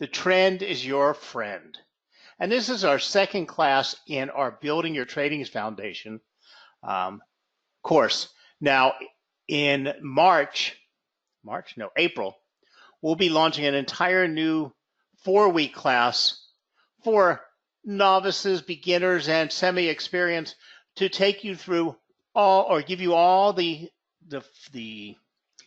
The trend is your friend. And this is our second class in our Building Your Trading Foundation course. Now, in April, we'll be launching an entire new 4-week class for novices, beginners, and semi-experienced to take you through all, or give you all the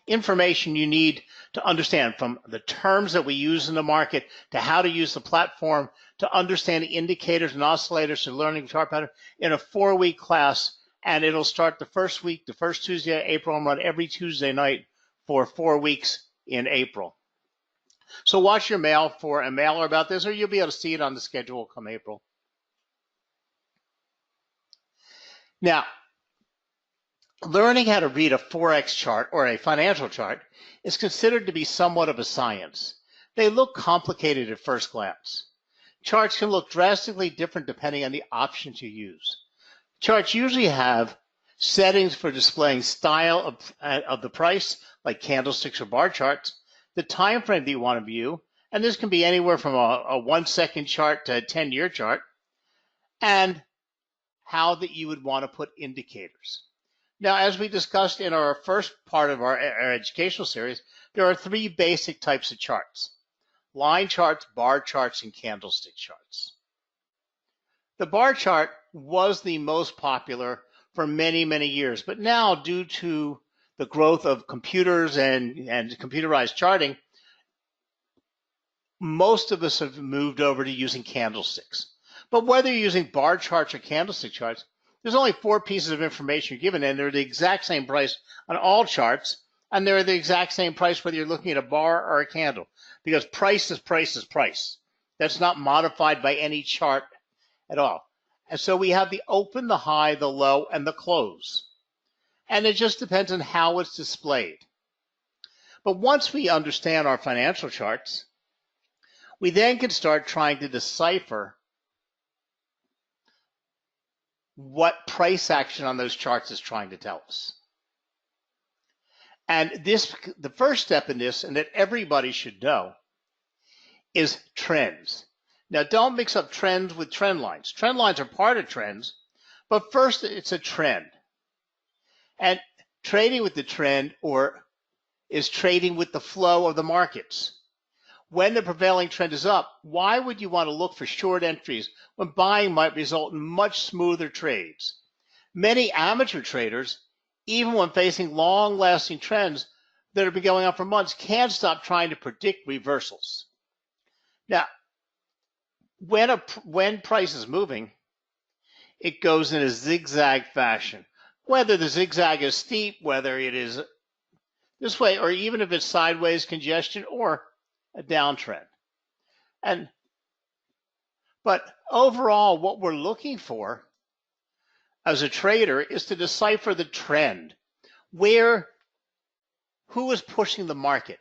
information you need to understand, from the terms that we use in the market to how to use the platform to understand the indicators and oscillators to learning chart pattern in a 4-week class. And it'll start the first week, the first Tuesday of April, and run every Tuesday night for 4 weeks in April. So watch your mail for a mailer about this, or you'll be able to see it on the schedule come April. Now, learning how to read a Forex chart or a financial chart is considered to be somewhat of a science. They look complicated at first glance. Charts can look drastically different depending on the options you use. Charts usually have settings for displaying style of the price, like candlesticks or bar charts, the time frame that you want to view, and this can be anywhere from a 1-second chart to a 10-year chart, and how that you would want to put indicators. Now, as we discussed in our first part of our educational series, there are 3 basic types of charts: line charts, bar charts, and candlestick charts. The bar chart was the most popular for many, many years, but now, due to the growth of computers and computerized charting, most of us have moved over to using candlesticks. But whether you're using bar charts or candlestick charts, there's only 4 pieces of information given, and they're the exact same price on all charts, and they're the exact same price whether you're looking at a bar or a candle, because price is price is price. That's not modified by any chart at all. And so we have the open, the high, the low, and the close. And it just depends on how it's displayed. But once we understand our financial charts, we then can start trying to decipher what price action on those charts is trying to tell us. And the first step in this, and that everybody should know, is trends. Now, don't mix up trends with trend lines. Trend lines are part of trends, but first it's a trend. And trading with the trend is trading with the flow of the markets. When the prevailing trend is up, why would you want to look for short entries when buying might result in much smoother trades? Many amateur traders, even when facing long-lasting trends that have been going on for months, can't stop trying to predict reversals. Now, when price is moving, it goes in a zigzag fashion. Whether the zigzag is steep, whether it is this way, or even if it's sideways congestion or a downtrend. But overall, what we're looking for as a trader is to decipher the trend. Who is pushing the market?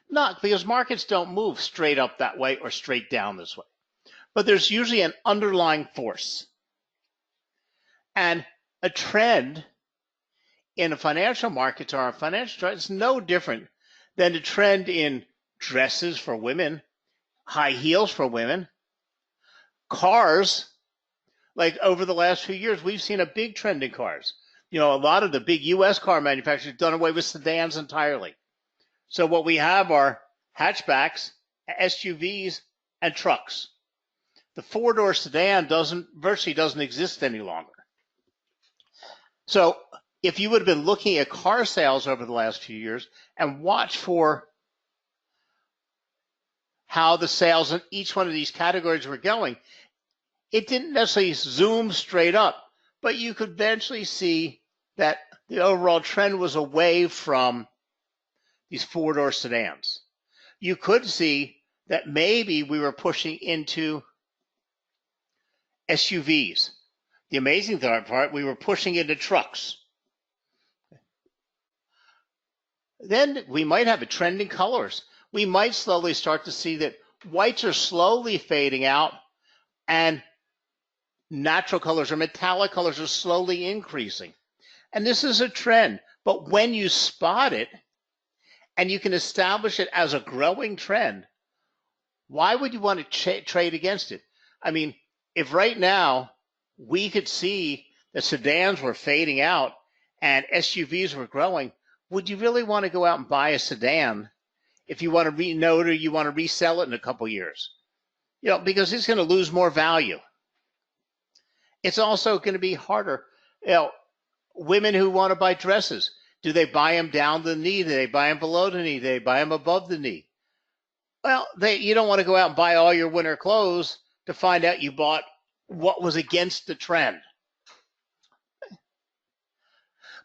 Not because markets don't move straight up that way or straight down this way, but there's usually an underlying force. And a trend in the financial markets or a financial chart is no different than the trend in dresses for women, high heels for women, cars. Like over the last few years, we've seen a big trend in cars. A lot of the big U.S. car manufacturers have done away with sedans entirely. So what we have are hatchbacks, SUVs, and trucks. The 4-door sedan virtually doesn't exist any longer. So if you would have been looking at car sales over the last few years and watch for how the sales in each one of these categories were going, it didn't necessarily zoom straight up, but you could eventually see that the overall trend was away from these 4-door sedans. You could see that maybe we were pushing into SUVs. The amazing part, we were pushing into trucks. Then we might have a trend in colors. We might slowly start to see that whites are slowly fading out and natural colors or metallic colors are slowly increasing. And this is a trend. But when you spot it and you can establish it as a growing trend, Why would you want to trade against it? I mean, if right now we could see that sedans were fading out and SUVs were growing, would you really want to go out and buy a sedan if you want to re-note or you want to resell it in a couple years? You know, because it's going to lose more value. It's also going to be harder. You know, women who want to buy dresses, do they buy them down the knee? Do they buy them below the knee? Do they buy them above the knee? Well, you don't want to go out and buy all your winter clothes to find out you bought what was against the trend.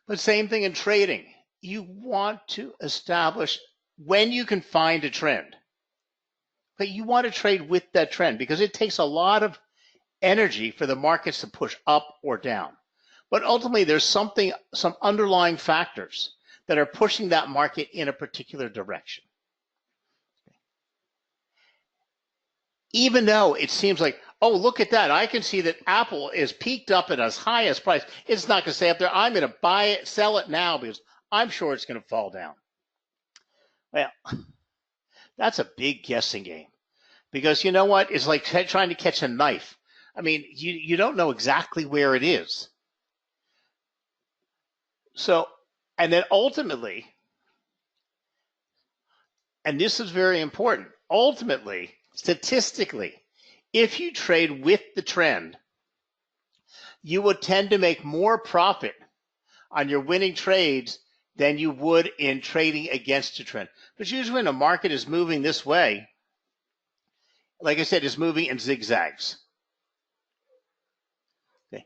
But same thing in trading. You want to establish when you can find a trend. But you want to trade with that trend because it takes a lot of energy for the markets to push up or down. But ultimately, there's some underlying factors that are pushing that market in a particular direction. Even though it seems like, oh, look at that. I can see that Apple is peaked up at its highest price. It's not going to stay up there. I'm going to buy it, sell it now because I'm sure it's going to fall down. Well, that's a big guessing game because you know what? It's like trying to catch a knife. I mean, you don't know exactly where it is. So, and then ultimately, and this is very important, ultimately, statistically, if you trade with the trend, you would tend to make more profit on your winning trades than you would in trading against the trend. But usually when a market is moving this way, like I said, it's moving in zigzags. Okay.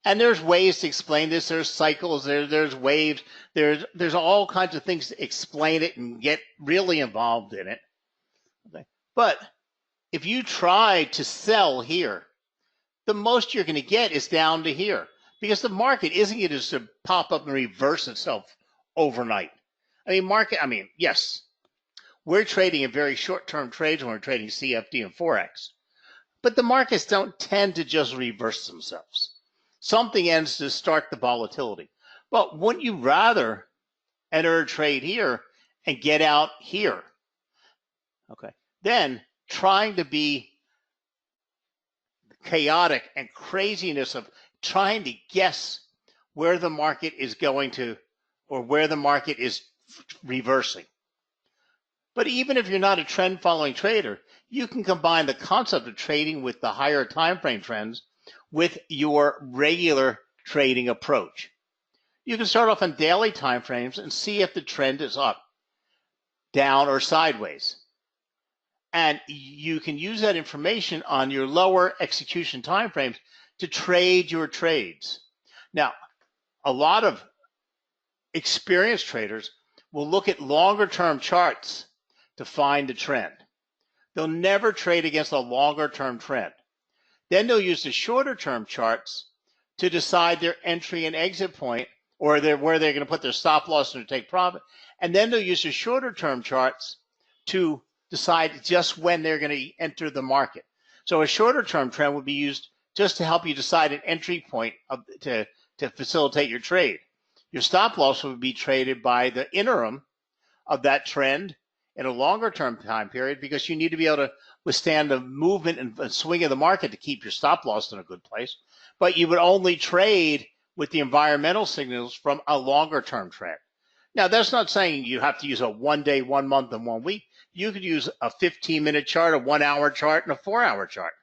And there's ways to explain this. There's cycles, there's waves, there's all kinds of things to explain it and get really involved in it. Okay. But if you try to sell here, the most you're going to get is down to here because the market isn't going to just pop up and reverse itself overnight. I mean, yes, we're trading in very short-term trades when we're trading CFD and Forex, but the markets don't tend to just reverse themselves. Something ends to start the volatility. But wouldn't you rather enter a trade here and get out here? Okay. Then trying to be chaotic and craziness of trying to guess where the market is going to or where the market is reversing. But even if you're not a trend following trader, you can combine the concept of trading with the higher time frame trends with your regular trading approach. You can start off on daily time frames and see if the trend is up, down, or sideways. And you can use that information on your lower execution time frames to trade your trades. Now, a lot of experienced traders will look at longer term charts to find the trend. They'll never trade against a longer term trend. Then they'll use the shorter term charts to decide their entry and exit point or where they're going to put their stop loss and take profit. And then they'll use the shorter term charts to decide just when they're going to enter the market. So a shorter term trend would be used just to help you decide an entry point to facilitate your trade. Your stop loss would be traded by the interim of that trend in a longer term time period because you need to be able to withstand the movement and swing of the market to keep your stop loss in a good place. But you would only trade with the environmental signals from a longer term trend. Now, that's not saying you have to use a 1 day, 1 month, and 1 week. You could use a 15-minute chart, a 1 hour chart, and a 4 hour chart.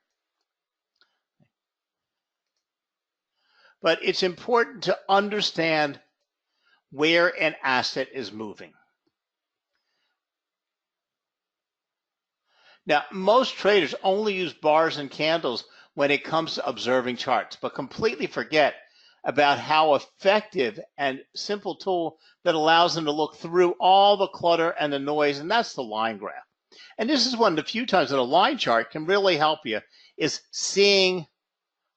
But it's important to understand where an asset is moving. Now, most traders only use bars and candles when it comes to observing charts, but completely forget about how effective and simple tool that allows them to look through all the clutter and the noise, and that's the line graph. And this is one of the few times that a line chart can really help you, is seeing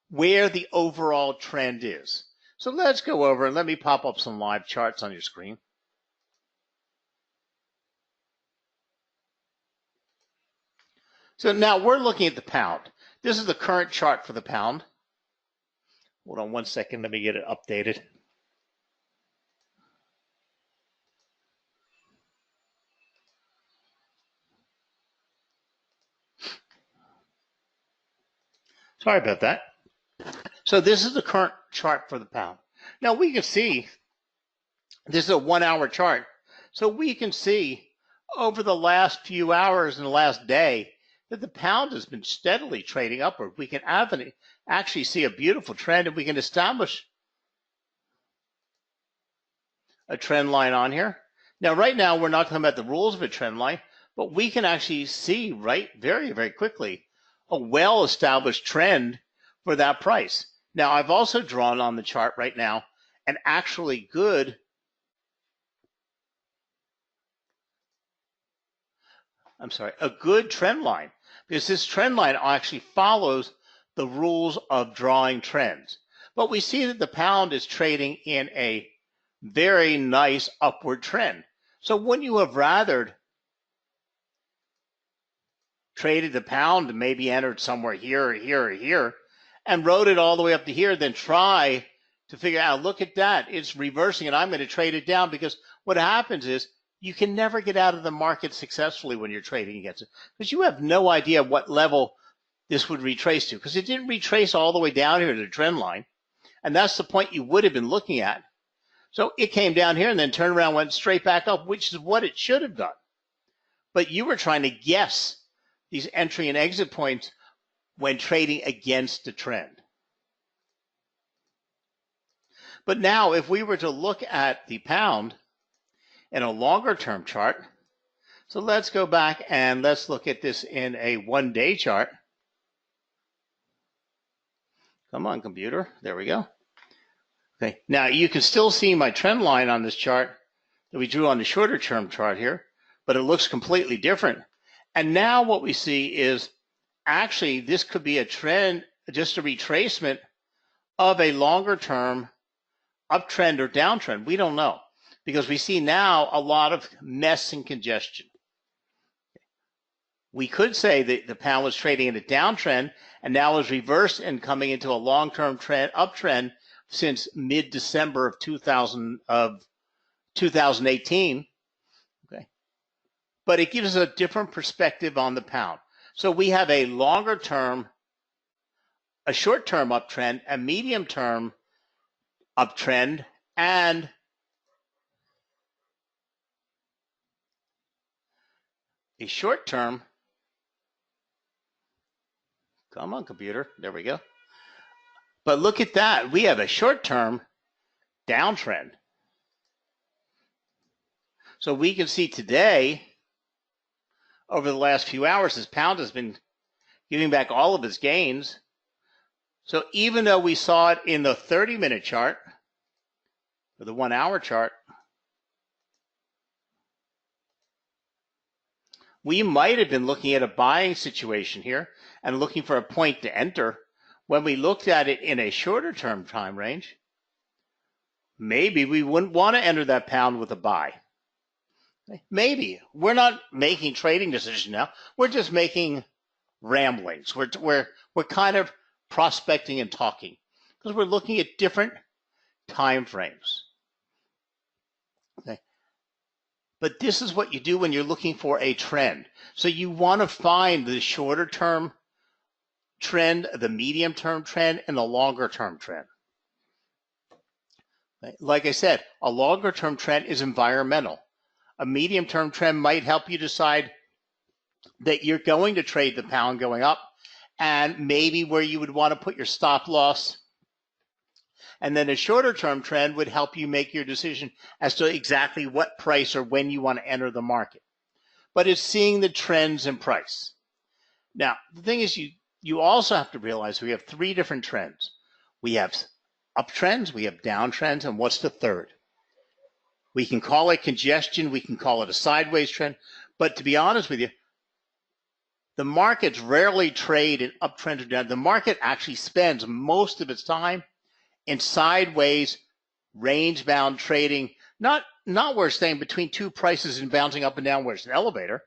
where the overall trend is. So let's go over and let me pop up some live charts on your screen. So now we're looking at the pound. This is the current chart for the pound. Hold on 1 second, let me get it updated. Sorry about that. So this is the current chart for the pound. Now we can see this is a 1 hour chart. So we can see over the last few hours and the last day that the pound has been steadily trading upward. We can actually see a beautiful trend, and we can establish a trend line on here. Now, right now, we're not talking about the rules of a trend line, but we can actually see very, very quickly a well-established trend for that price. Now, I've also drawn on the chart right now an actually good a good trend line, because this trend line actually follows the rules of drawing trends. But we see that the pound is trading in a very nice upward trend. So wouldn't you have rather traded the pound and maybe entered somewhere here or here or here and rode it all the way up to here, then try to figure out, look at that, it's reversing and I'm going to trade it down? Because what happens is you can never get out of the market successfully when you're trading against it, because you have no idea what level this would retrace to, because it didn't retrace all the way down here to the trend line. And that's the point you would have been looking at. So it came down here and then turned around, went straight back up, which is what it should have done. But you were trying to guess these entry and exit points when trading against the trend. But now if we were to look at the pound in a longer term chart, so let's go back and let's look at this in a 1-day chart. Come on, computer. There we go. Okay, now you can still see my trend line on this chart that we drew on the shorter term chart here, but it looks completely different. And now what we see is actually this could be a trend, just a retracement of a longer term uptrend or downtrend. We don't know, because we see now a lot of mess and congestion. We could say that the pound was trading in a downtrend and now is reversed and coming into a long-term trend uptrend since mid-December of 2018. Okay, but it gives us a different perspective on the pound. So we have a longer term, a short-term uptrend, a medium-term uptrend, and a short-term. Come on, computer. There we go. But look at that. We have a short-term downtrend. So we can see today, over the last few hours, this pound has been giving back all of its gains. So even though we saw it in the 30-minute chart, or the 1 hour chart, we might have been looking at a buying situation here and looking for a point to enter. When we looked at it in a shorter term time range, maybe we wouldn't want to enter that pound with a buy. Maybe. We're not making trading decisions now. We're just making ramblings. We're kind of prospecting and talking, because we're looking at different time frames. Okay. But this is what you do when you're looking for a trend. So you want to find the shorter term trend, the medium term trend, and the longer term trend. Like I said, a longer term trend is environmental. A medium term trend might help you decide that you're going to trade the pound going up, and maybe where you would want to put your stop loss. And then a shorter term trend would help you make your decision as to exactly what price or when you want to enter the market. But it's seeing the trends in price. Now, the thing is, you also have to realize we have 3 different trends. We have uptrends, we have downtrends, and what's the third? We can call it congestion, we can call it a sideways trend, but to be honest with you, the markets rarely trade in uptrends or down. The market actually spends most of its time in sideways, range-bound trading, not where it's staying between 2 prices and bouncing up and down where it's an elevator.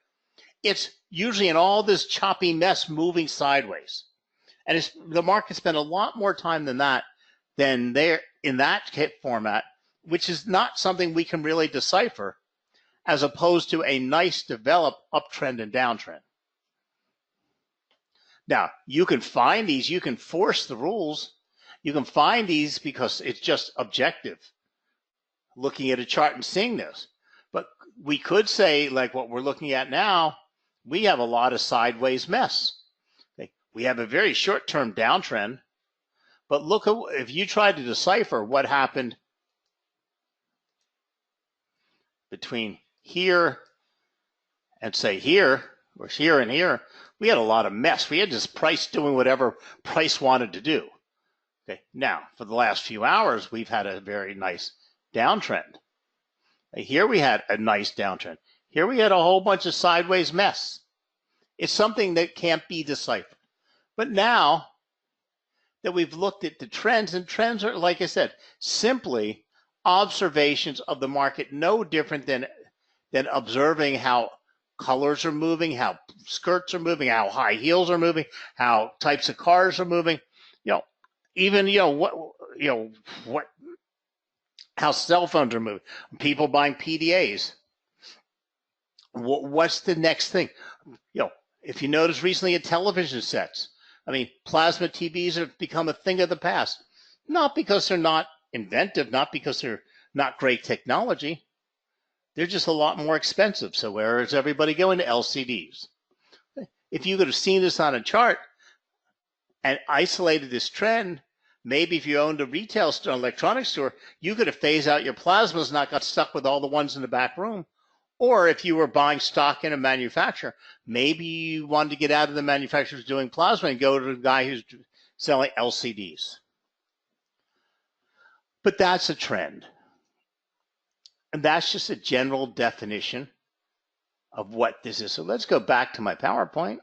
It's usually in all this choppy mess moving sideways. And the market spent a lot more time than that, in that format, which is not something we can really decipher, as opposed to a nice developed uptrend and downtrend. Now, you can find these, you can force the rules. You can find these because it's just objective, looking at a chart and seeing this. But we could say, like what we're looking at now, we have a lot of sideways mess. Okay? We have a very short-term downtrend, but look at, if you try to decipher what happened between here and say here, or here and here, we had a lot of mess. We had this price doing whatever price wanted to do. Okay, now for the last few hours, we've had a very nice downtrend. Here we had a nice downtrend. Here we had a whole bunch of sideways mess. It's something that can't be deciphered. But now that we've looked at the trends, and trends are, like I said, simply observations of the market, no different than observing how colors are moving, how skirts are moving, how high heels are moving, how types of cars are moving, even how cell phones are moving, people buying PDAs. What's the next thing? If you notice recently at television sets, I mean, plasma TVs have become a thing of the past, not because they're not inventive, not because they're not great technology. They're just a lot more expensive. So where is everybody going? To LCDs. If you could have seen this on a chart and isolated this trend, maybe if you owned a retail store, electronics store, you could have phased out your plasmas and not got stuck with all the ones in the back room. Or if you were buying stock in a manufacturer, maybe you wanted to get out of the manufacturers doing plasma and go to the guy who's selling LCDs. But that's a trend. And that's just a general definition of what this is. So let's go back to my PowerPoint.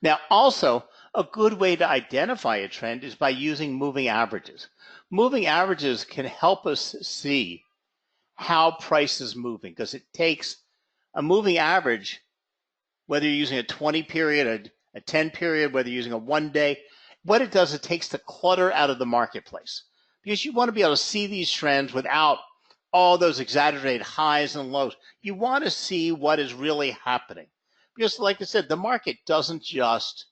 Now, also, a good way to identify a trend is by using moving averages. Moving averages can help us see how price is moving, because it takes a moving average, whether you're using a 20 period, a 10 period, whether you're using a 1 day, what it does, it takes the clutter out of the marketplace. Because you want to be able to see these trends without all those exaggerated highs and lows. You want to see what is really happening. Because like I said, the market doesn't just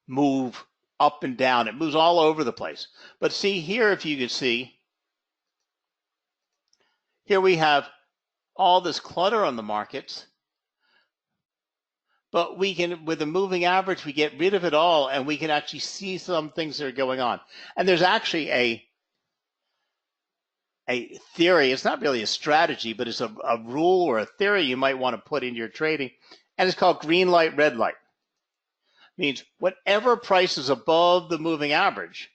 move up and down. It moves all over the place. But see here, if you can see, here we have all this clutter on the markets. But we can, with a moving average, we get rid of it all, and we can actually see some things that are going on. And there's actually a theory. It's not really a strategy, but it's a rule or a theory you might want to put into your trading, and it's called green light, red light. It means whatever price is above the moving average,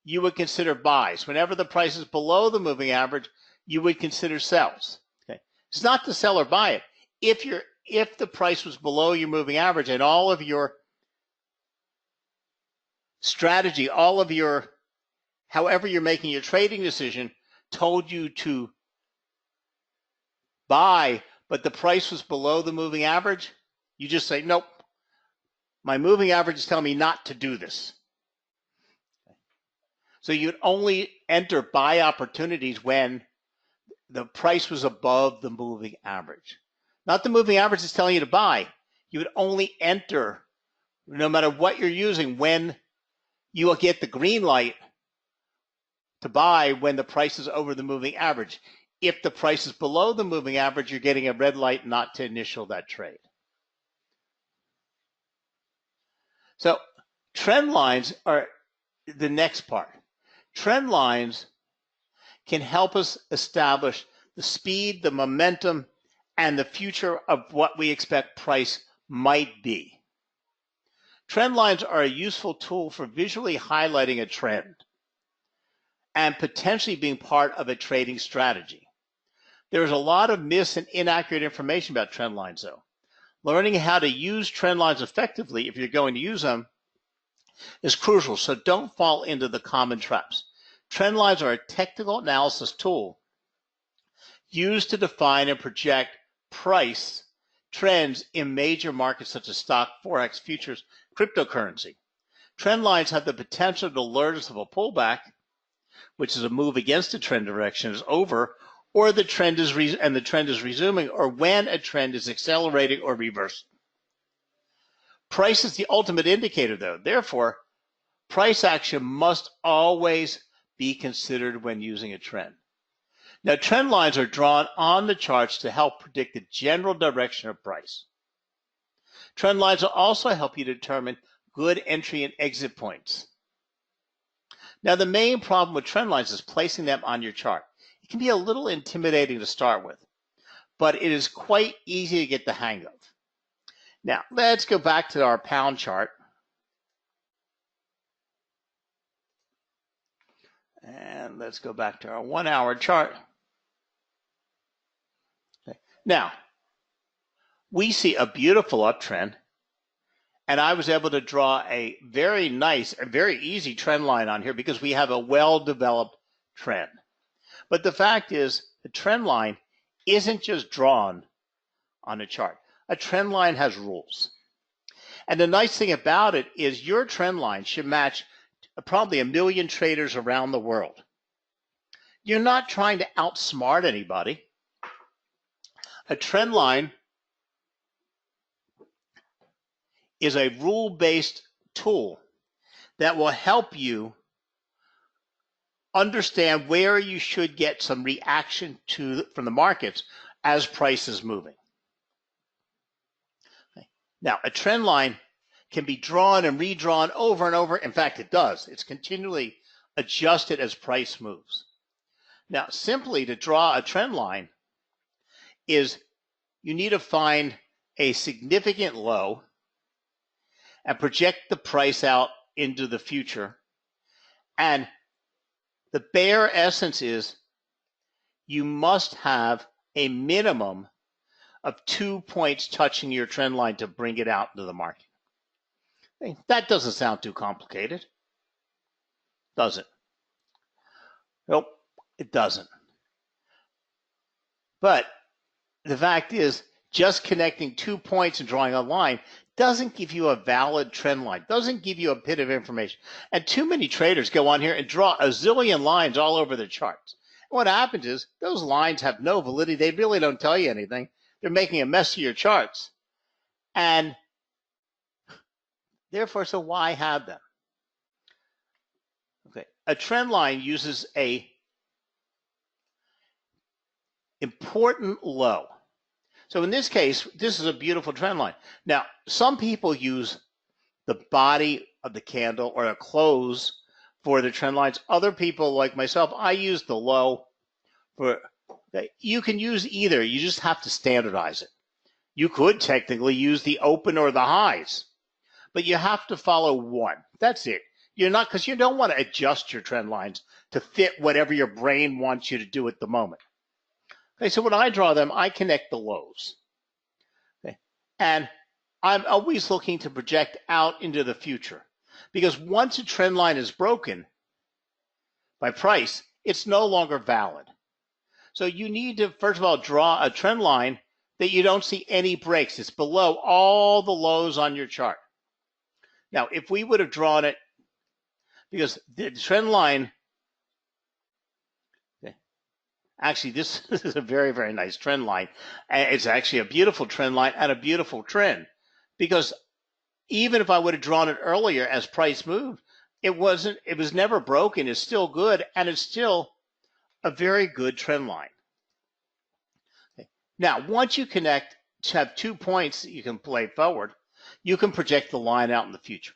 you would consider buys. Whenever the price is below the moving average, you would consider sells. Okay, it's not to sell or buy it. If the price was below your moving average and all of your strategy, all of your, however you're making your trading decision, told you to buy, but the price was below the moving average, you just say, nope, my moving average is telling me not to do this. So you'd only enter buy opportunities when the price was above the moving average. Not the moving average is telling you to buy. You would only enter, no matter what you're using, when you will get the green light to buy when the price is over the moving average. If the price is below the moving average, you're getting a red light not to initial that trade. So trend lines are the next part. Trend lines can help us establish the speed, the momentum, and the future of what we expect price might be. Trend lines are a useful tool for visually highlighting a trend and potentially being part of a trading strategy. There's a lot of mis and inaccurate information about trend lines, though. Learning how to use trend lines effectively, if you're going to use them, is crucial, so don't fall into the common traps. Trend lines are a technical analysis tool used to define and project price trends in major markets such as stock, forex, futures, cryptocurrency. Trend lines have the potential to alert us of a pullback, which is a move against the trend direction, is over, or the trend is resuming, or when a trend is accelerating or reversing. Price is the ultimate indicator, though. Therefore, price action must always be considered when using a trend. Now, trend lines are drawn on the charts to help predict the general direction of price. Trend lines will also help you determine good entry and exit points. Now, the main problem with trend lines is placing them on your chart. It can be a little intimidating to start with, but it is quite easy to get the hang of. Now, let's go back to our pound chart. And let's go back to our 1 hour chart. Okay. Now, we see a beautiful uptrend, and I was able to draw a very nice and very easy trend line on here because we have a well-developed trend. But the fact is, the trend line isn't just drawn on a chart. A trend line has rules. And the nice thing about it is your trend line should match probably 1 million traders around the world. You're not trying to outsmart anybody. A trend line is a rule-based tool that will help you understand where you should get some reaction from the markets as price is moving. Okay. Now, a trend line can be drawn and redrawn over and over. In fact, it does. It's continually adjusted as price moves. Now, simply to draw a trend line is you need to find a significant low and project the price out into the future. And the bare essence is you must have a minimum of 2 points touching your trend line to bring it out into the market. That doesn't sound too complicated, does it? Nope, it doesn't. But the fact is, just connecting 2 points and drawing a line doesn't give you a valid trend line, doesn't give you a bit of information. And too many traders go on here and draw a zillion lines all over their charts. And what happens is those lines have no validity. They really don't tell you anything. They're making a mess of your charts. And therefore, so why have them? Okay, a trend line uses a important low. So in this case, this is a beautiful trend line. Now, some people use the body of the candle or a close for the trend lines. Other people, like myself, I use the low. You can use either. You just have to standardize it. You could technically use the open or the highs, but you have to follow one. That's it. You're not, because you don't want to adjust your trend lines to fit whatever your brain wants you to do at the moment. Okay, so when I draw them, I connect the lows. Okay, and I'm always looking to project out into the future, because once a trend line is broken by price, it's no longer valid. So you need to, first of all, draw a trend line that you don't see any breaks. It's below all the lows on your chart. Now, if we would have drawn it, because the trend line, actually, this is a very, very nice trend line. It's actually a beautiful trend line and a beautiful trend, because even if I would have drawn it earlier as price moved, it was never broken. It's still good, and it's still a very good trend line. Okay. Now, once you connect to have 2 points that you can play forward, you can project the line out in the future.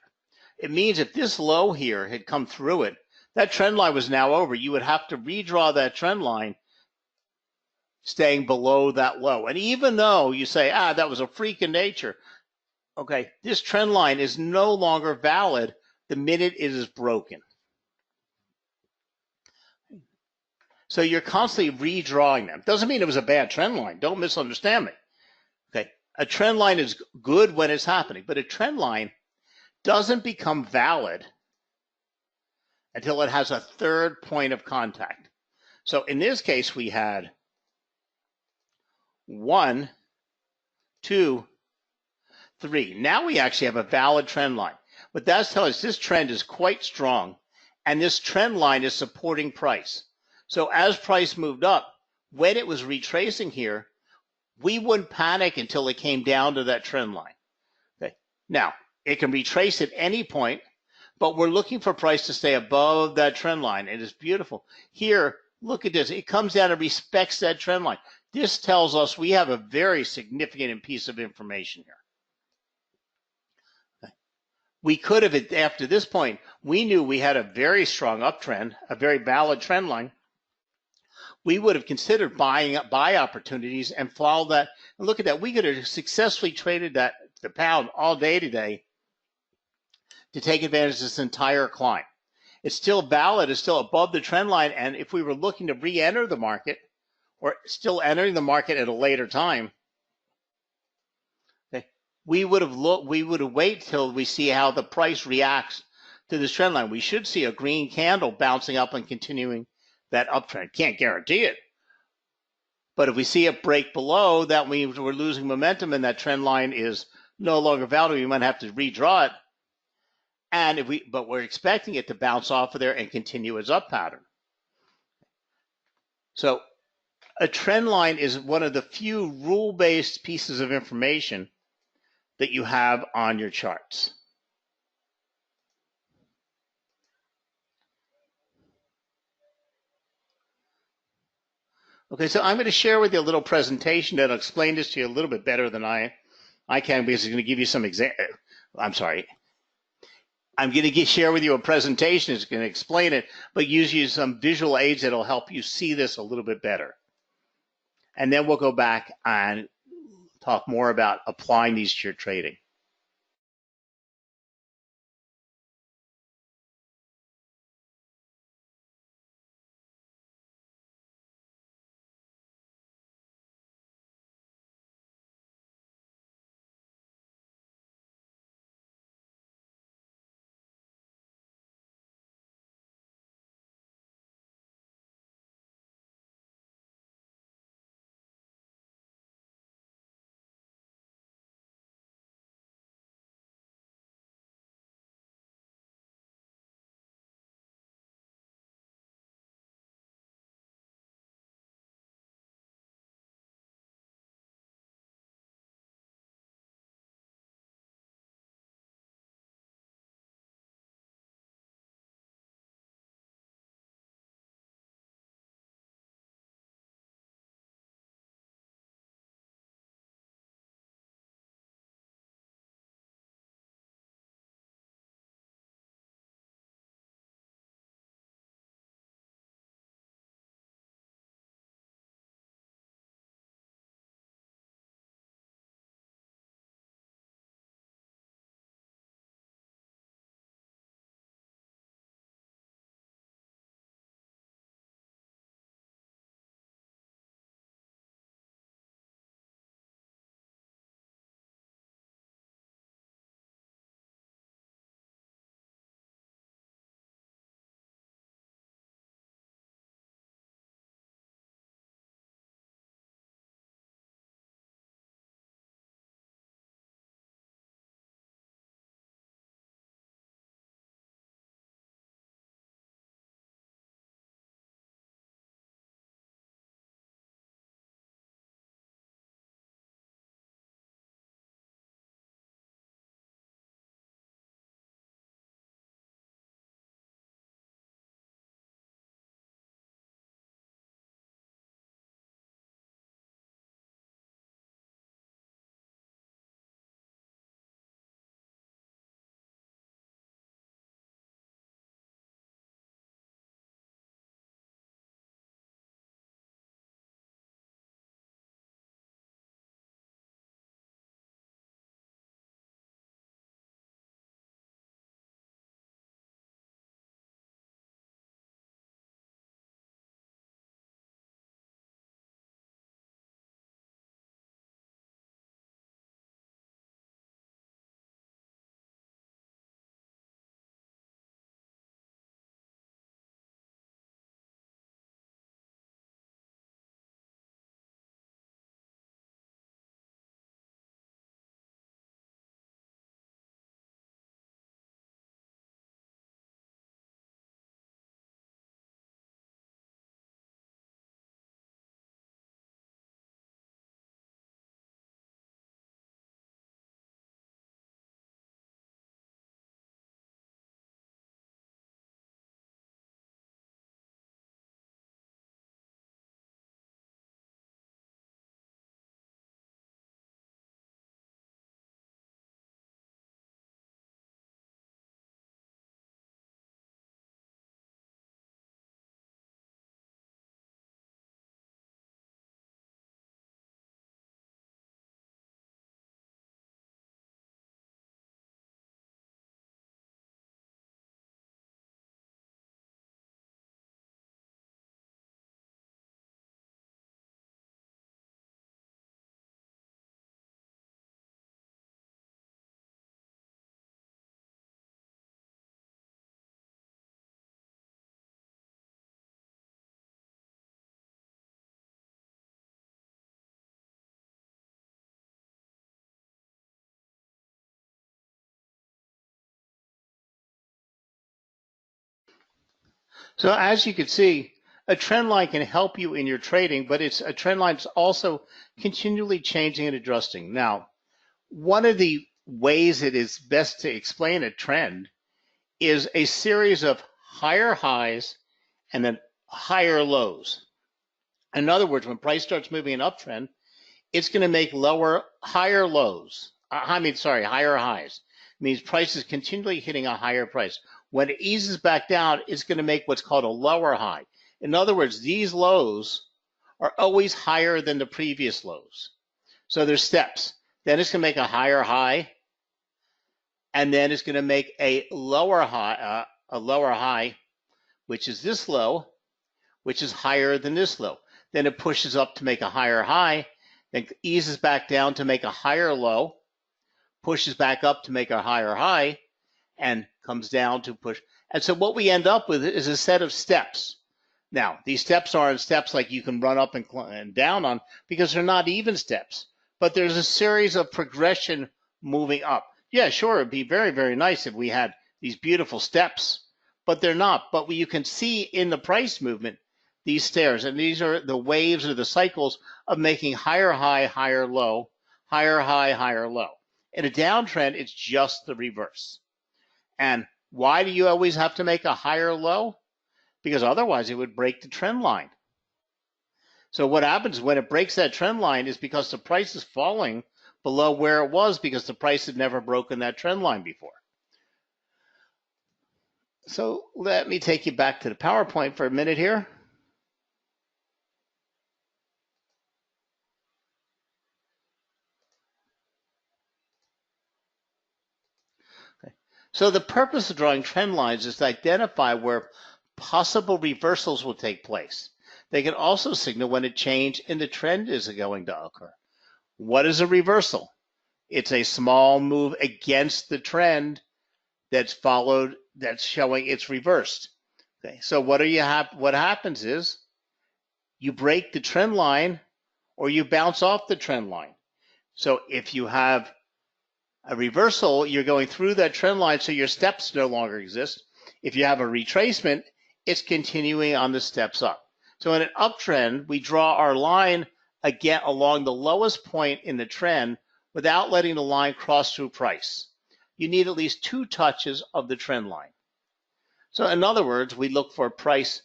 It means if this low here had come through it, that trend line was now over. You would have to redraw that trend line staying below that low. And even though you say, that was a freak of nature, okay, this trend line is no longer valid the minute it is broken. So you're constantly redrawing them. Doesn't mean it was a bad trend line. Don't misunderstand me. Okay, a trend line is good when it's happening, but a trend line doesn't become valid until it has a third point of contact. So in this case, we had 1, 2, 3. Now we actually have a valid trend line. But that's telling us this trend is quite strong, and this trend line is supporting price. So as price moved up, when it was retracing here, we wouldn't panic until it came down to that trend line. Okay. Now, it can retrace at any point, but we're looking for price to stay above that trend line. It is beautiful. Here, look at this. It comes down and respects that trend line. This tells us we have a very significant piece of information here. Okay. We could have, after this point, we knew we had a very strong uptrend, a very valid trend line. We would have considered buy opportunities and follow that. And look at that. We could have successfully traded the pound all day today to take advantage of this entire climb. It's still valid. It's still above the trend line. And if we were looking to re-enter the market or still entering the market at a later time, okay, we would have wait till we see how the price reacts to this trend line. We should see a green candle bouncing up and continuing that uptrend. Can't guarantee it. But if we see it break below, that means we're losing momentum and that trend line is no longer valid. We might have to redraw it. And but we're expecting it to bounce off of there and continue its up pattern. So a trend line is one of the few rule-based pieces of information that you have on your charts. Okay, so I'm going to share with you a little presentation that'll explain this to you a little bit better than I can, because it's going to give you some I'm going to share with you a presentation that's going to explain it, but use you some visual aids that'll help you see this a little bit better. And then we'll go back and talk more about applying these to your trading. So as you can see, a trend line can help you in your trading, but it's a trend line that's also continually changing and adjusting. Now, one of the ways it is best to explain a trend is a series of higher highs and then higher lows. In other words, when price starts moving an uptrend, it's going to make higher lows. Higher highs. It means price is continually hitting a higher price. When it eases back down, it's going to make what's called a lower high. In other words, these lows are always higher than the previous lows. So there's steps. Then it's going to make a higher high, and then it's going to make a lower high, which is this low, which is higher than this low. Then it pushes up to make a higher high, then eases back down to make a higher low, pushes back up to make a higher high, and comes down to push. And so what we end up with is a set of steps. Now, these steps aren't steps like you can run up and down on because they're not even steps, but there's a series of progression moving up. Yeah, sure, it'd be very, very nice if we had these beautiful steps, but they're not. But you can see in the price movement, these stairs, and these are the waves or the cycles of making higher high, higher low, higher high, higher low. In a downtrend, it's just the reverse. And why do you always have to make a higher low? Because otherwise it would break the trend line. So what happens when it breaks that trend line is because the price is falling below where it was because the price had never broken that trend line before. So let me take you back to the PowerPoint for a minute here. So the purpose of drawing trend lines is to identify where possible reversals will take place. They can also signal when a change in the trend is going to occur. What is a reversal? It's a small move against the trend that's showing it's reversed. Okay, so what happens is you break the trend line or you bounce off the trend line. So if you have a reversal, you're going through that trend line, so your steps no longer exist. If you have a retracement, it's continuing on the steps up. So in an uptrend, we draw our line again along the lowest point in the trend without letting the line cross through price. You need at least 2 touches of the trend line. So in other words, we look for price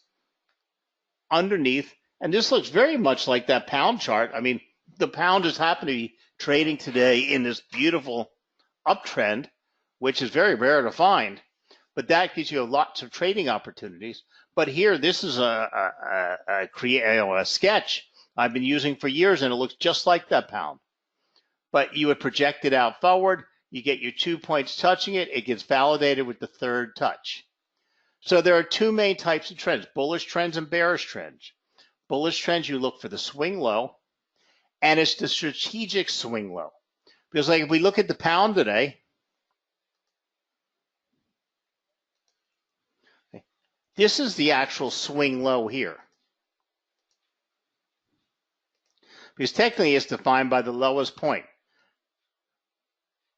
underneath, and this looks very much like that pound chart. I mean, the pound just happened to be trading today in this beautiful uptrend, which is very rare to find, but that gives you lots of trading opportunities. But here, this is a sketch I've been using for years, and it looks just like that pound. But you would project it out forward, you get your 2 points touching it, it gets validated with the 3rd touch. So there are 2 main types of trends, bullish trends and bearish trends. Bullish trends, you look for the swing low, and it's the strategic swing low. Because like if we look at the pound today, this is the actual swing low here. Because technically it's defined by the lowest point.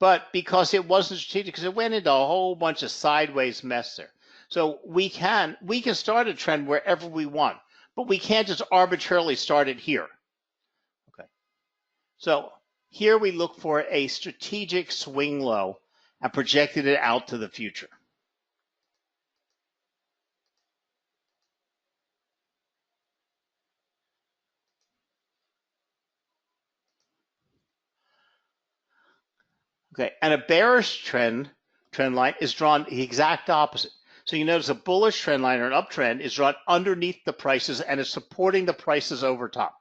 But because it wasn't strategic, because it went into a whole bunch of sideways mess there. So we can start a trend wherever we want, but we can't just arbitrarily start it here. Okay. So here we look for a strategic swing low and projected it out to the future. Okay, and a bearish trend line is drawn the exact opposite. So you notice a bullish trend line or an uptrend is drawn underneath the prices and is supporting the prices over top.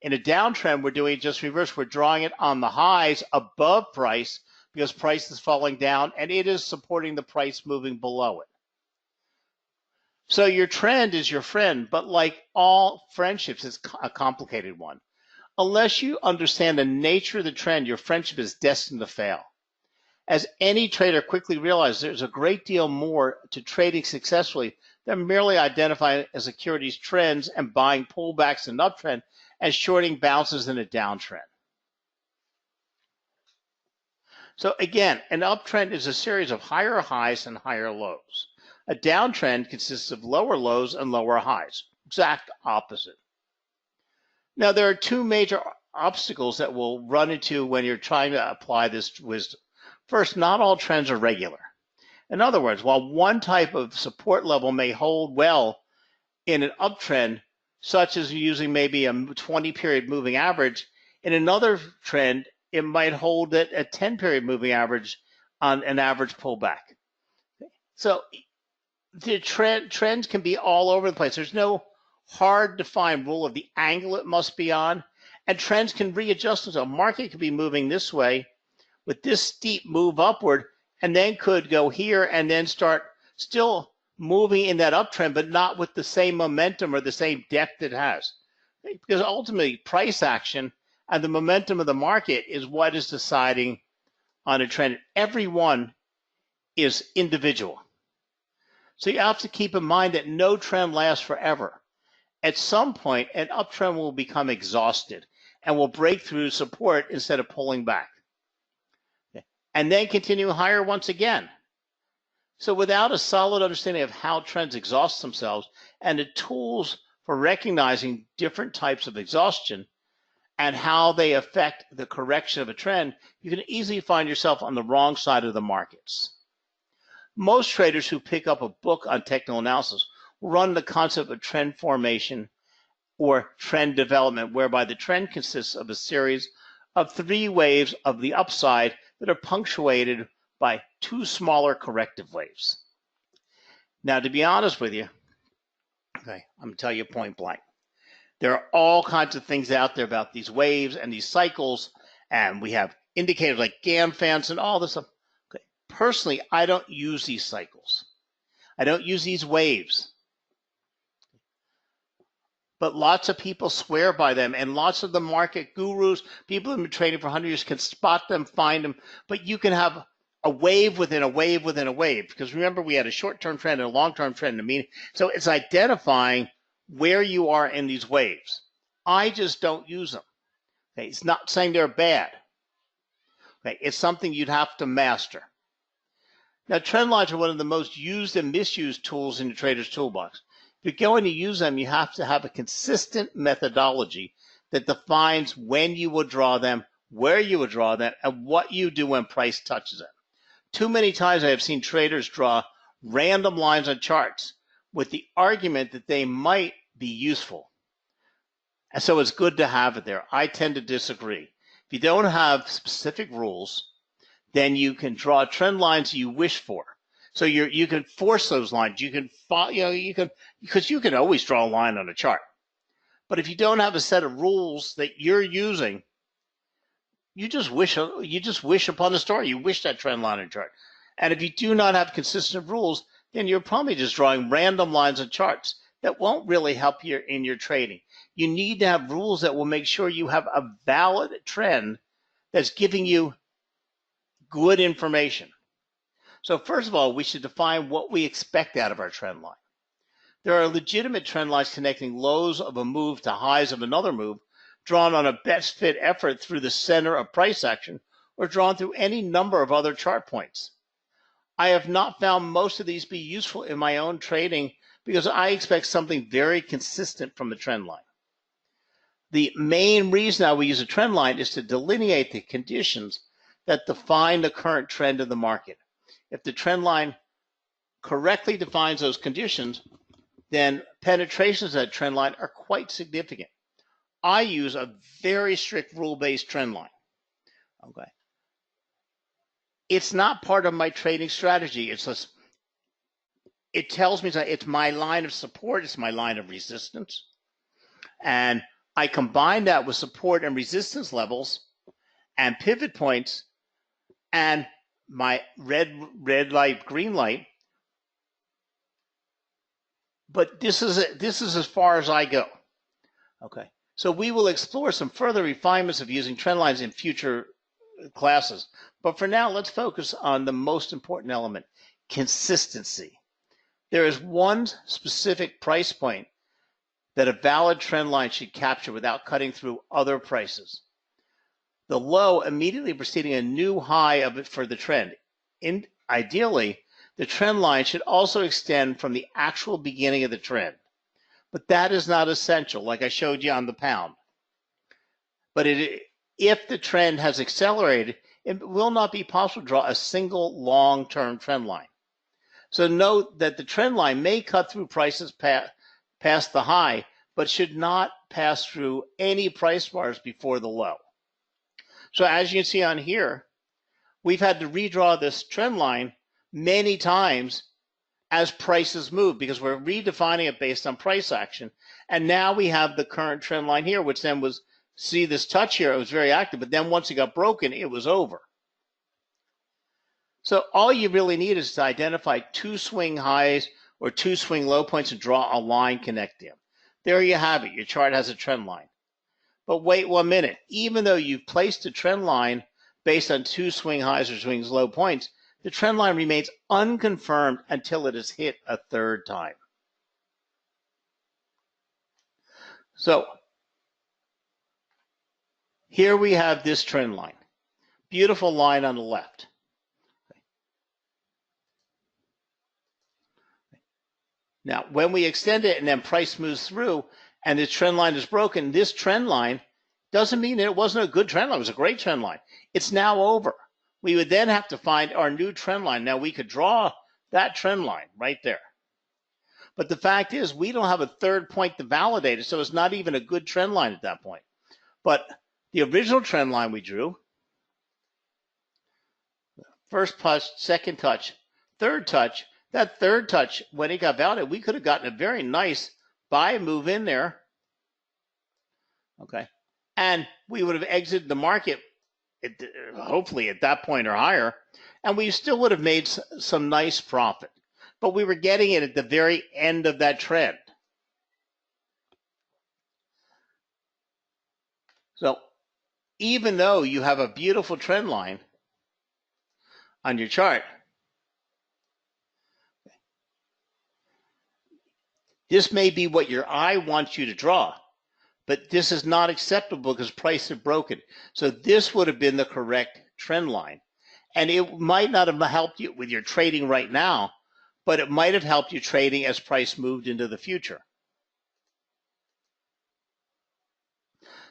In a downtrend, we're doing just reverse. We're drawing it on the highs above price because price is falling down and it is supporting the price moving below it. So your trend is your friend, but like all friendships, it's a complicated one. Unless you understand the nature of the trend, your friendship is destined to fail. As any trader quickly realizes, there's a great deal more to trading successfully than merely identifying a security's trends and buying pullbacks in an uptrend and shorting bounces in a downtrend. So again, an uptrend is a series of higher highs and higher lows. A downtrend consists of lower lows and lower highs. Exact opposite. Now, there are two major obstacles that we'll run into when you're trying to apply this wisdom. First, not all trends are regular. In other words, while one type of support level may hold well in an uptrend, such as using maybe a 20-period moving average, in another trend, it might hold at a 10-period moving average on an average pullback. So the trends can be all over the place. There's no hard defined rule of the angle it must be on, and trends can readjust. So a market could be moving this way with this steep move upward, and then could go here and then start still moving in that uptrend, but not with the same momentum or the same depth it has. Because ultimately, price action and the momentum of the market is what is deciding on a trend. Every one is individual. So you have to keep in mind that no trend lasts forever. At some point, an uptrend will become exhausted and will break through support instead of pulling back, and then continue higher once again. So without a solid understanding of how trends exhaust themselves and the tools for recognizing different types of exhaustion and how they affect the correction of a trend, you can easily find yourself on the wrong side of the markets. Most traders who pick up a book on technical analysis will run the concept of trend formation or trend development, whereby the trend consists of a series of 3 waves of the upside that are punctuated by 2 smaller corrective waves. Now, to be honest with you, okay, I'm going to tell you point blank. There are all kinds of things out there about these waves and these cycles, and we have indicators like GAM-FANs and all this stuff. Okay. Personally, I don't use these cycles. I don't use these waves. But lots of people swear by them, and lots of the market gurus, people who have been trading for 100 years, can spot them, find them. But you can have a wave within a wave within a wave, because remember, we had a short-term trend and a long-term trend. So it's identifying where you are in these waves. I just don't use them. Okay? It's not saying they're bad. Okay? It's something you'd have to master. Now, trend lines are one of the most used and misused tools in the trader's toolbox. If you're going to use them, you have to have a consistent methodology that defines when you will draw them, where you will draw them, and what you do when price touches them. Too many times I have seen traders draw random lines on charts with the argument that they might be useful. And so it's good to have it there. I tend to disagree. If you don't have specific rules, then you can draw trend lines you wish for. So you can force those lines. You can because you can always draw a line on a chart. But if you don't have a set of rules that you're using, you just wish upon the star. You wish that trend line on a chart. And if you do not have consistent rules, then you're probably just drawing random lines on charts that won't really help you in your trading. You need to have rules that will make sure you have a valid trend that's giving you good information. So first of all, we should define what we expect out of our trend line. There are legitimate trend lines connecting lows of a move to highs of another move, drawn on a best fit effort through the center of price action, or drawn through any number of other chart points. I have not found most of these be useful in my own trading because I expect something very consistent from the trend line. The main reason I will use a trend line is to delineate the conditions that define the current trend of the market. If the trend line correctly defines those conditions, then penetrations of that trend line are quite significant. I use a very strict rule-based trend line. Okay. It's not part of my trading strategy. It tells me that it's my line of support, it's my line of resistance. And I combine that with support and resistance levels and pivot points and my red light, green light. But this is as far as I go. Okay. So we will explore some further refinements of using trend lines in future classes. But for now, let's focus on the most important element, consistency. There is one specific price point that a valid trend line should capture without cutting through other prices. The low immediately preceding a new high of it for the trend. Ideally, The trend line should also extend from the actual beginning of the trend. But that is not essential, like I showed you on the pound. But if the trend has accelerated, it will not be possible to draw a single long-term trend line. So note that the trend line may cut through prices past the high, but should not pass through any price bars before the low. So as you can see on here, we've had to redraw this trend line many times as prices move because we're redefining it based on price action. And now we have the current trend line here, which then was, see this touch here, it was very active, but then once it got broken, it was over. So all you really need is to identify two swing highs or two swing low points and draw a line connecting them. There you have it. Your chart has a trend line. But wait 1 minute. Even though you've placed a trend line based on two swing highs or swing low points, the trend line remains unconfirmed until it is hit a third time. So here we have this trend line. Beautiful line on the left. Now, when we extend it and then price moves through and the trend line is broken, this trend line doesn't mean that it wasn't a good trend line. It was a great trend line. It's now over. We would then have to find our new trend line. Now, we could draw that trend line right there. But the fact is, we don't have a third point to validate it, so it's not even a good trend line at that point. But the original trend line we drew, first touch, second touch, third touch, that third touch, when it got validated, we could have gotten a very nice buy move in there. Okay. And we would have exited the market, hopefully at that point or higher, and we still would have made some nice profit. But we were getting it at the very end of that trend. So even though you have a beautiful trend line on your chart, this may be what your eye wants you to draw, but this is not acceptable because prices have broken. So this would have been the correct trend line. And it might not have helped you with your trading right now, but it might have helped you trading as price moved into the future.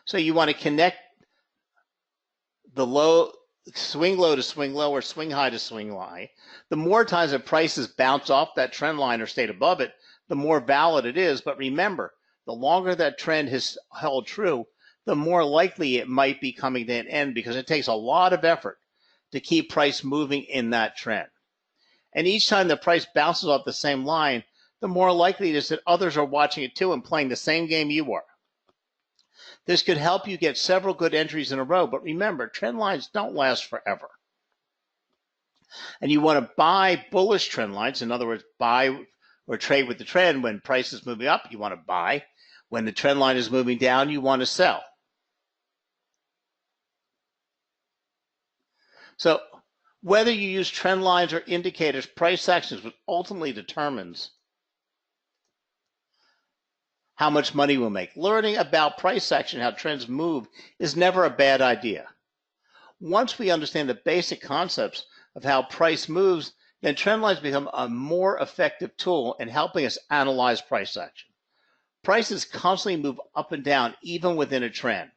So you want to connect the low, swing low to swing low or swing high to swing high. The more times that prices bounce off that trend line or stayed above it, the more valid it is. But remember, the longer that trend has held true, the more likely it might be coming to an end because it takes a lot of effort to keep price moving in that trend. And each time the price bounces off the same line, the more likely it is that others are watching it too and playing the same game you are. This could help you get several good entries in a row, but remember, trend lines don't last forever. And you want to buy bullish trend lines, in other words, buy or trade with the trend. When price is moving up, you want to buy. When the trend line is moving down, you want to sell. So whether you use trend lines or indicators, price action is what ultimately determines how much money we'll make. Learning about price action, how trends move, is never a bad idea. Once we understand the basic concepts of how price moves, then trend lines become a more effective tool in helping us analyze price action. Prices constantly move up and down, even within a trend.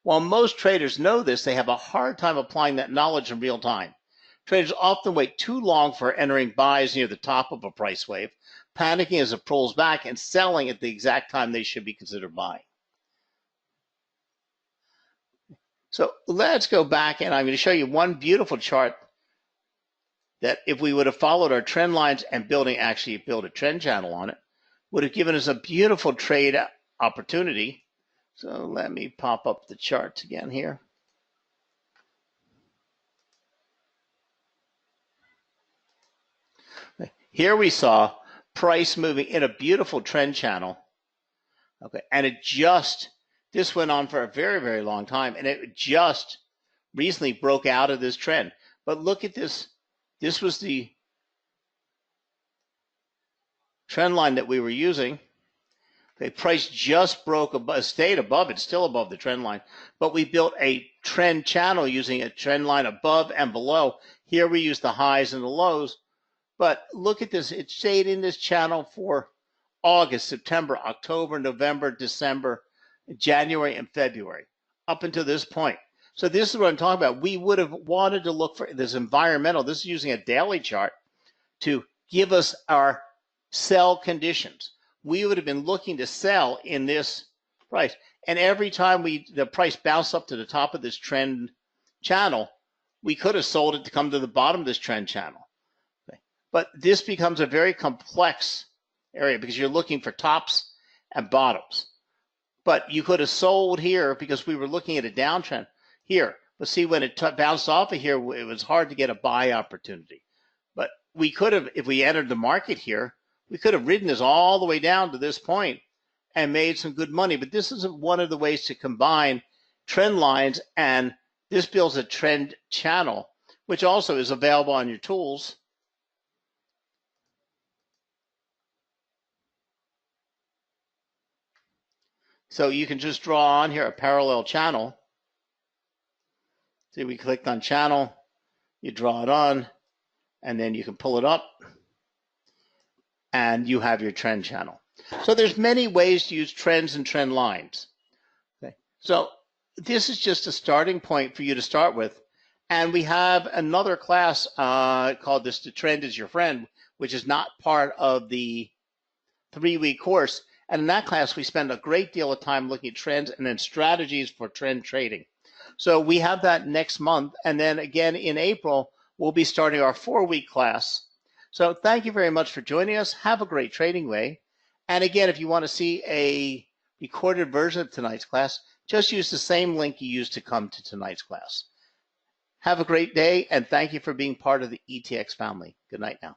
While most traders know this, they have a hard time applying that knowledge in real time. Traders often wait too long for entering buys near the top of a price wave, panicking as it pulls back and selling at the exact time they should be considered buying. So let's go back, and I'm going to show you one beautiful chart that if we would have followed our trend lines and build a trend channel on it, would have given us a beautiful trade opportunity. So let me pop up the charts again here. Here we saw price moving in a beautiful trend channel. Okay, and this went on for a very, very long time, and it just recently broke out of this trend. But look at this. This was the trend line that we were using. Okay, price just broke above, stayed above it, still above the trend line, but we built a trend channel using a trend line above and below. Here we use the highs and the lows. But look at this. It stayed in this channel for August, September, October, November, December, January, and February, up until this point. So this is what I'm talking about. We would have wanted to look for this environmental. This is using a daily chart to give us our sell conditions. We would have been looking to sell in this price. And every time the price bounced up to the top of this trend channel, we could have sold it to come to the bottom of this trend channel. Okay. But this becomes a very complex area because you're looking for tops and bottoms. But you could have sold here because we were looking at a downtrend here. But see, when it bounced off of here, it was hard to get a buy opportunity. But we could have, if we entered the market here, we could have ridden this all the way down to this point and made some good money. But this is one of the ways to combine trend lines, and this builds a trend channel, which also is available on your tools. So you can just draw on here a parallel channel. See, we clicked on channel, you draw it on, and then you can pull it up, and you have your trend channel. So there's many ways to use trends and trend lines. Okay. So this is just a starting point for you to start with. And we have another class called this, The Trend is Your Friend, which is not part of the 3-week course. And in that class, we spend a great deal of time looking at trends and then strategies for trend trading. So we have that next month. And then again in April, we'll be starting our 4-week class. So thank you very much for joining us. Have a great trading day. And again, if you want to see a recorded version of tonight's class, just use the same link you used to come to tonight's class. Have a great day, and thank you for being part of the ETX family. Good night now.